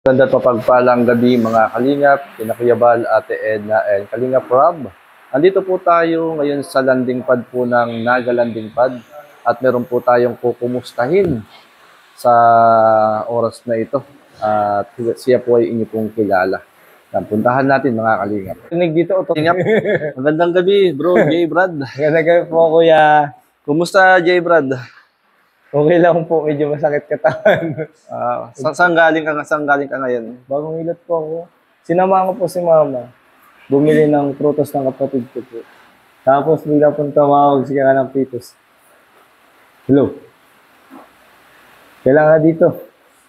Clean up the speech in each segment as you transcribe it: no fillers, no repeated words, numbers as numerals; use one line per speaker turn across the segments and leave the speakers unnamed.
Ganda at mapagpalang gabi mga Kalingap, kina Kuya Bal, Ate Edna, and Kalingap Rob. Andito po tayo ngayon sa landing pad po ng Naga Landing Pad at meron po tayong kukumustahin sa oras na ito. At siya po ay inyo pong kilala. Puntahan natin mga Kalingap. Tinig dito, Kalingap. Magandang gabi, bro, J. Brad.
Magandang gabi po, Kuya.
Kumusta, J. Brad?
Okay lang po, medyo masakit katawan.
Saan galing ka ngayon?
Bagong ilat po ako. Sinamahan ko po si Mama. Bumili ng prutas ng kapatid ko po. Tapos bigla pong tumawag siya ka ng pitos. Hello? Kailangan dito.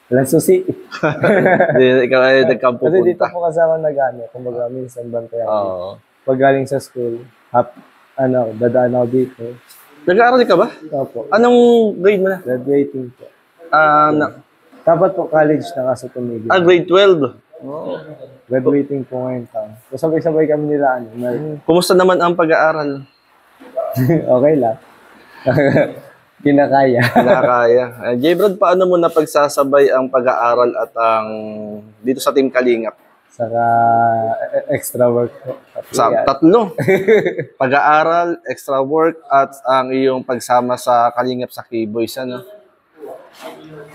Walang susi.
Ikaw ay nagkampo punta.
Kasi dito po kasama nag-ano. Kumbaga minsan bantayan.
Oo.
Pag galing sa school, dadaan ako dito.
Nag-aaral ka ba?
Opo.
Anong grade mo na?
Graduating po. Dapat po college na kaso tumigil.
Grade 12. Oh.
Graduating po ngayon taon. So sabay-sabay kami nila.
Kumusta naman ang pag-aaral?
Okay lang. Kinakaya.
Kinakaya. J. Brad, paano mo napagsasabay ang pag-aaral at ang dito sa Team Kalingap?
Saka extra work po.
Tatlo. Pag-aaral, extra work, at ang iyong pagsama sa Kalingap sa K-Boys. Ano?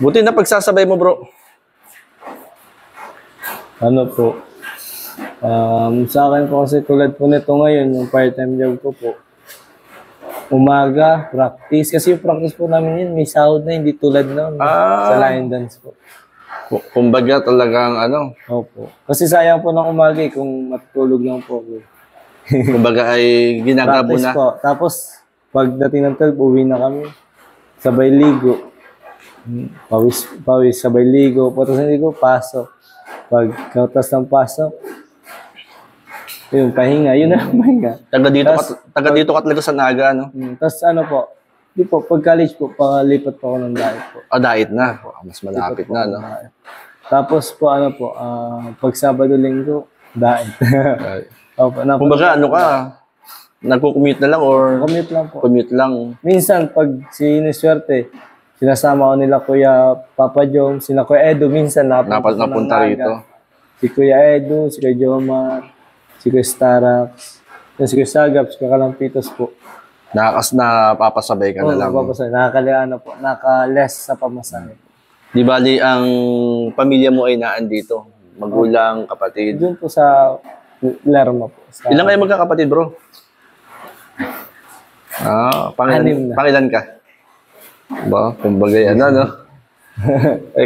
Buti na pagsasabay mo, bro.
Ano po? Sa akin po kasi tulad po nito ngayon, yung part-time job ko po. Umaga, practice. Kasi yung practice po namin yun, may sahod na, hindi tulad noon. Sa line dance po.
Kumbaga talagang ano?
Opo. Kasi sayang po ng umaga kung matulog lang po ako.
Kumbaga ay ginagabo na.
Po. Tapos, pagdating ng 12, uwi na kami. Sabay ligo. Pawis, sabay ligo. Pagkatapos ng ligo, pasok. Pagkatapos ng pasok, yun, pahinga. Yun na lang pahinga.
Taga dito ka talaga sa Naga, no?
Tapos ano po, di po, pag college po, palipat po ako ng diet po.
Diet na. Mas malapit na, no?
Tapos po, pag Sabado-Linggo, diet.
Kumbaga, ano ka? Nagko-commute na lang or?
Commute lang po.
Commute lang.
Minsan, pag siniswerte, sinasama ko nila Kuya Papa Jom, sila Kuya Edo, minsan napunta
rito.
Si Kuya Edo, si Kuya Jomar, si Kuya Starax, si Kuya Sagap, si Kuya Kalampitos po.
Napapasabay ka na lang.
Nakaka-less sa pamasahe.
Di bali ang pamilya mo ay naandito? Magulang, kapatid?
Doon po sa Lerma po.
Ilan kayo magkakapatid, bro? Pangilan ka? Kumbaga yan, no?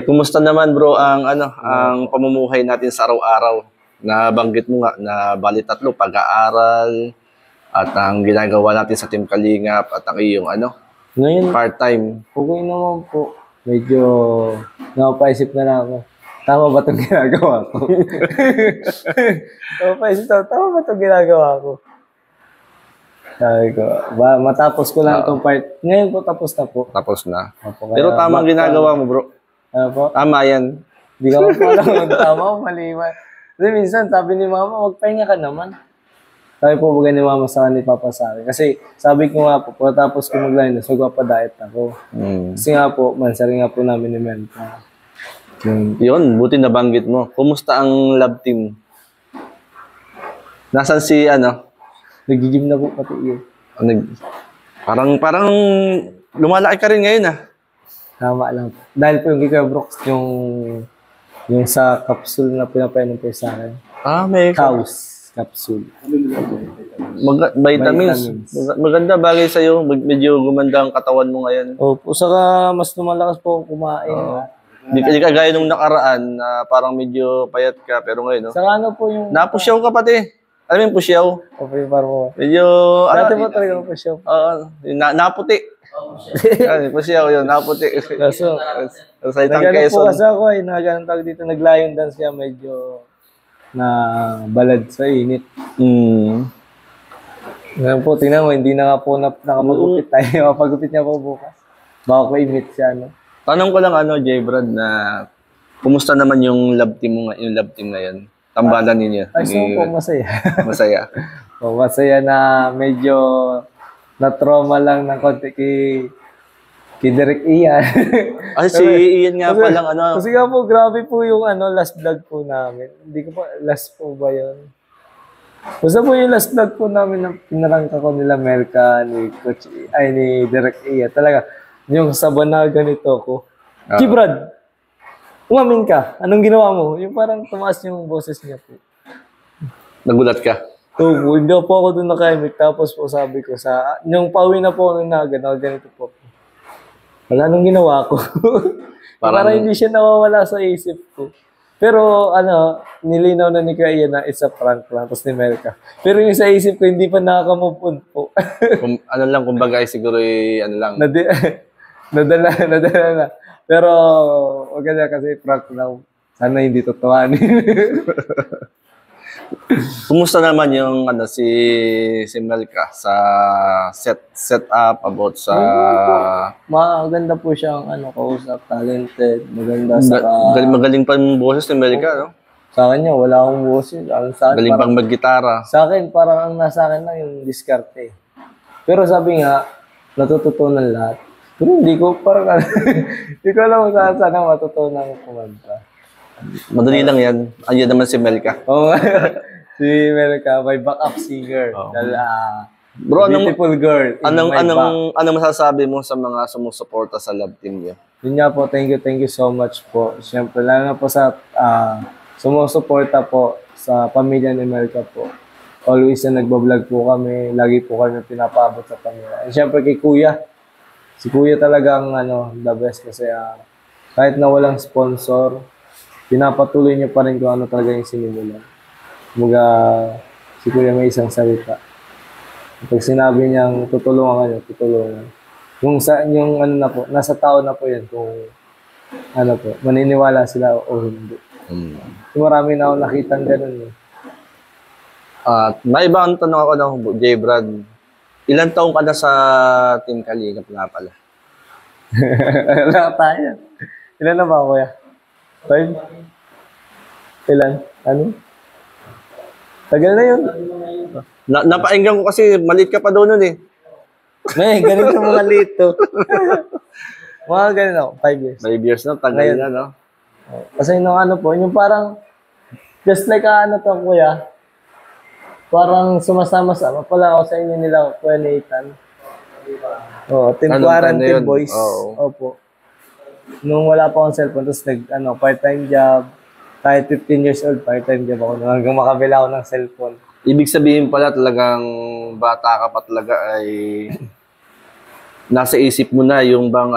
Kumusta naman, bro, ang pamumuhay natin sa araw-araw? Nabanggit mo nga na bali 3, pag-aaral, at ang ginagawa natin sa Team Kalingap, at ang iyong
ngayon,
part-time.
Okay naman po. Medyo napapaisip na ako. Tama ba itong ginagawa ko? Tama ba itong ginagawa ko? Sabi ko, matapos ko lang itong part. Ngayon po, tapos na po.
Tapos na.
Opo,
pero tama ang ginagawa mo, bro.
Ano po?
Tama yan.
Hindi ka po alam kung tama o mali. Kasi minsan, sabi ni Mama, magpahinga ka naman. Sabi po baga ni Mama sa ni Papa sa akin. Kasi sabi ko nga po, pagkatapos ko mag-line, magpapa-diet ako. Kasi nga po, mansari nga po namin ni Menta.
Yun, buti nabanggit mo. Kumusta ang love team? Nasaan si
Nag-gym na po pati yun.
Parang lumalaki ka rin ngayon,
Tama lang po. Dahil po yung Kika Brooks, yung sa capsule na pinapainom po sa akin.
May
Cows capsule.
Vitamins. Maganda bagay sa'yo. Medyo gumanda ang katawan mo ngayon.
Opo, saka mas lumalakas po kumain.
Di ka gaya nung nakaraan na parang medyo payat ka, pero ngayon, no?
Saka po yung...
Napusyaw ka pati. Alam mo yung pusyaw?
Opo, yung parang...
Medyo...
Dati po talaga yung pusyaw.
Naputi. Pusyaw yun, naputi.
Kaso,
nagano
po kasi ako nagano tawag dito, naglayong dance kaya medyo na balad sa init. Ngayon po, tingnan mo, hindi na nga po nakapagupit tayo. Mapagupit niya po bukas. Baka ko i-meet siya,
Tanong ko lang, J. Brad, na kumusta naman yung love team ngayon? Tambalan ninyo?
Ay, so po, masaya.
Masaya?
Masaya na medyo na-trauma lang ng konti Kay Direk Ian.
Ay, si Ian nga palang ano.
Kasi nga po, grabe po yung last vlog po namin. Hindi ko pa, last po ba yun? Basta po yung last vlog po namin na pinarangka ko nila Melka, ni Coach, ay ni Direk Ian. Talaga, yung sabon na ganito ko. Brad, umamin ka. Anong ginawa mo? Yung parang tumaas yung boses niya po.
Nagulat ka?
Oo, hindi po ako doon nakaimik. Tapos po sabi ko yung pauwi na po ako ganito po. Wala nung ginawa ko. Para hindi siya nawawala sa isip ko. Pero nilinaw na ni Kaya na it's a prank lang. Tapos ni Melka. Pero yung sa isip ko, hindi pa nakaka-move on po.
Kumbaga ay siguro lang.
Nadala na. Pero, wag na kasi prank lang. Sana hindi totohanin.
Kumusta naman yung si Melka sa setup about sa
maganda po siyang kausap, talented, maganda sa
magaling pa yung boses ni Melka, no?
Sa kanya wala akong boses. Sa
galing pang maggitara.
Sa akin parang ang nasa akin lang yung diskarte. Pero sabi nga natututunan lahat. Pero hindi ko parang hindi ko alam kung saan matutunan ko kumanta.
Madali lang yan. Andiyan naman si Melka.
Oo. Si Melka, my backup singer.
Bro,
beautiful girl.
Anong masasabi mo sa mga sumusuporta sa love team niyo?
Yun nga po, thank you so much po. Siyempre, lalo na po sa sumusuporta po sa pamilya ni Melka po. Always na nagbablog po kami. Lagi po kami pinapaabot sa pamilya. And siyempre kay Kuya. Si Kuya talagang the best kasi kahit na walang sponsor, pinapatuloy niya pa rin kung ano talaga yung sinimulan. Kumbaga, si Kuya may isang salita. Pag sinabi niyang tutulungan ka niya, tutulungan. Yung na po, nasa tao na po yan kung po, maniniwala sila o hindi. Marami na ako nakitang ganun.
At may ibang tanong ako ng J. Brad. Ilan taong ka na sa Team Kalingap nga pala?
Wala tayo. Ilan na ba, Kuya? 5? Ilan? Tagal na yun.
Napainggan ko kasi maliit ka pa doon nun eh.
May, ganito mga lito. Mga ganito, 5 years.
5 years na, tagal na, no?
Kasi yung parang, just like to, Kuya, parang sumasama-sama pala ako sa inyo nila, Kuya Nathan. Team Quarantine Boys. Opo. Nung wala pa akong cellphone, tapos part-time job. Kahit 15 years old, part-time job ako hanggang makabila ako ng cellphone.
Ibig sabihin pala talagang bata ka pa talaga ay nasa isip mo na yung bang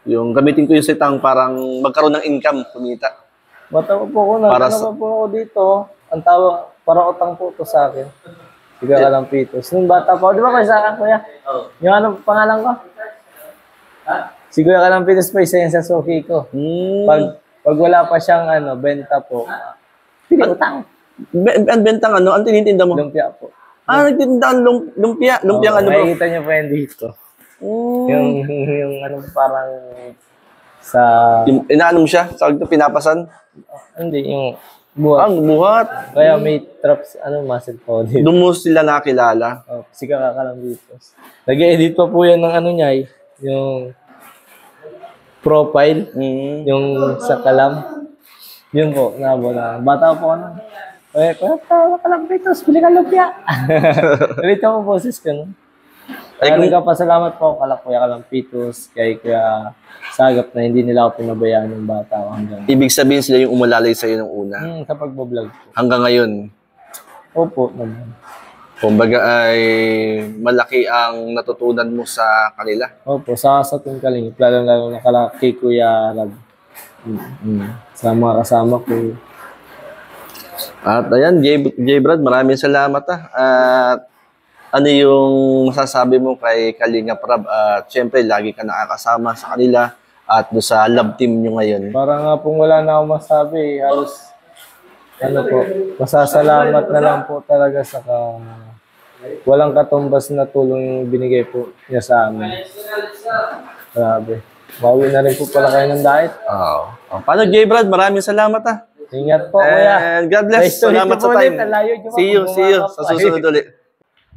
yung gamitin ko yung sitang parang magkaroon ng income, kumita.
Bata pa po ako, po ako dito. Ang tawag, parang utang po ito sa akin. Siga ka lang pitos. Nung bata pa ako, di ba kayo sa akin, Kuya? Yung pangalan ko? Si Kuya Kalampitos po, isa yan sa suki ko. Pag wala pa siyang benta po, hindi utang.
Bentang ang tinitinda mo?
Lumpia po.
Nagtitinda ang lumpia. Lumpia bro?
Makikita niyo po yan dito. Yung parang sa...
Inaano mo siya? Sa pinapasan?
Hindi, yung buhat.
Buhat.
Kaya may traps, muscle po dito.
Doon mo sila nakilala?
Si Kalampitos. Nag-edit pa po yan ng niya yung profile, yung sa Kalam. Yun po, bata po ako Kuya Kalampitos, pili ka lumpia. Ulit ako boses ka, no? Nagpasalamat po kala Kuya Kalampitos, kay Kuya Sagap na hindi nila ako pinabayaan ng bata ako hanggang.
Ibig sabihin sila yung umulalay sa'yo nung una?
Sa pagbablog po.
Hanggang ngayon?
Opo, naman.
Kumbaga ay malaki ang natutunan mo sa kanila?
Opo, sa Team Kalingap, lalo na kay Kuya Rab. Sa mga kasama ko.
At ayan, J. Brad, maraming salamat At ano yung masasabi mo kay Kalingap Rab? At syempre, lagi ka nakakasama sa kanila at doon sa love team nyo ngayon.
Parang nga pong wala na akong masabi. Halos, masasalamat na lang po talaga sa walang katumbas na tulong yung binigay po niya sa amin. Grabe. Bawi na rin po pala kayo ng diet.
Paano, J. Brad? Maraming salamat
Ingat po, Kuya.
And God bless. Salamat sa time. See you sa susunod ulit.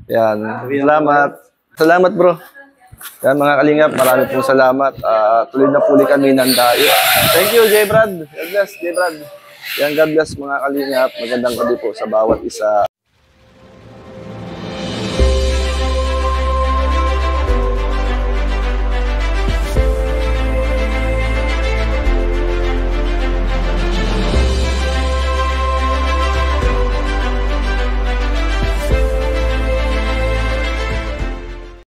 Yan. Salamat. Salamat, bro. Yan mga kalingap, marami pong salamat. Tuloy na puli kami ng dayo. Thank you, J. Brad. God bless, J. Brad. Yan, God bless mga kalingap. Magandang gabi po sa bawat isa.